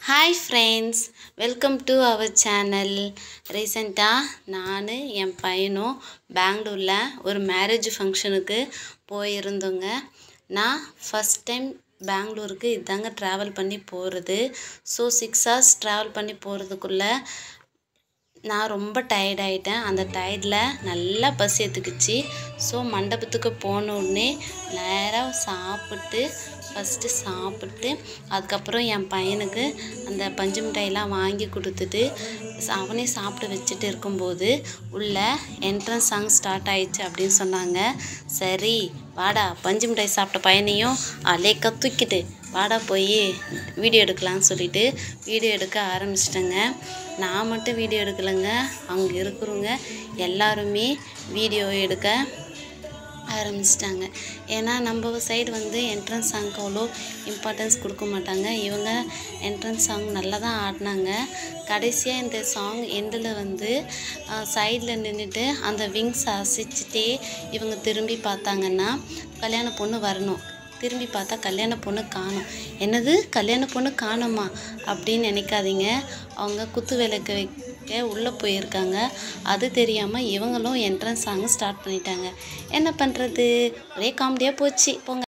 Hi friends, welcome to our channel. ரீசெண்டாக நான் என் பையனும் பெங்களூரில் ஒரு மேரேஜ் ஃபங்க்ஷனுக்கு போயிருந்தோங்க. நான் ஃபஸ்ட் டைம் பெங்களூருக்கு இதாங்க ட்ராவல் பண்ணி போகிறது. ஸோ 6 hours ட்ராவல் பண்ணி போகிறதுக்குள்ளே நான் ரொம்ப டயர்ட் ஆகிட்டேன். அந்த டயர்டில் நல்லா பசி எடுத்துக்கிச்சு. ஸோ மண்டபத்துக்கு போன உடனே நேராக ஃபஸ்ட்டு சாப்பிட்டு அதுக்கப்புறம் என் பையனுக்கு அந்த பஞ்சு மிட்டாயெல்லாம் வாங்கி கொடுத்துட்டு அவனே சாப்பிட வச்சுட்டு இருக்கும்போது உள்ள என்ட்ரன்ஸ் சாங் ஸ்டார்ட் ஆயிடுச்சு அப்படின்னு சொன்னாங்க. சரி வாடா, பஞ்சு மிட்டாய் சாப்பிட்ட பையனையும் அலேக்க தூக்கிட்டு வாடா போய் வீடியோ எடுக்கலான்னு சொல்லிட்டு வீடியோ எடுக்க ஆரம்பிச்சிட்டேங்க. நான் மட்டும் வீடியோ எடுக்கலைங்க, அங்கே இருக்கிறவங்க எல்லாருமே வீடியோ எடுக்க ஆரம்பிச்சிட்டாங்க. ஏன்னா நம்ம சைடு என்ட்ரன்ஸ் சாங்க்கு அவ்வளோ இம்பார்ட்டன்ஸ் கொடுக்க மாட்டாங்க. இவங்க என்ட்ரன்ஸ் சாங் நல்லா தான் ஆடினாங்க. கடைசியாக இந்த சாங் எண்டில் சைடில் நின்றுட்டு அந்த விங்ஸ் அசைச்சிட்டே இவங்க திரும்பி பார்த்தாங்கன்னா கல்யாண பொண்ணு வரணும். திரும்பி பார்த்தா கல்யாண பொண்ணு காணும். என்னது கல்யாண பொண்ணு காணுமா அப்படின்னு நினைக்காதீங்க. அவங்க குத்து விளக்கு வைக்க உள்ளே போயிருக்காங்க. அது தெரியாமல் இவங்களும் என்ட்ரன்ஸ் சாங் ஸ்டார்ட் பண்ணிட்டாங்க. என்ன பண்ணுறது, ஒரே காமெடியாக போச்சு போங்க.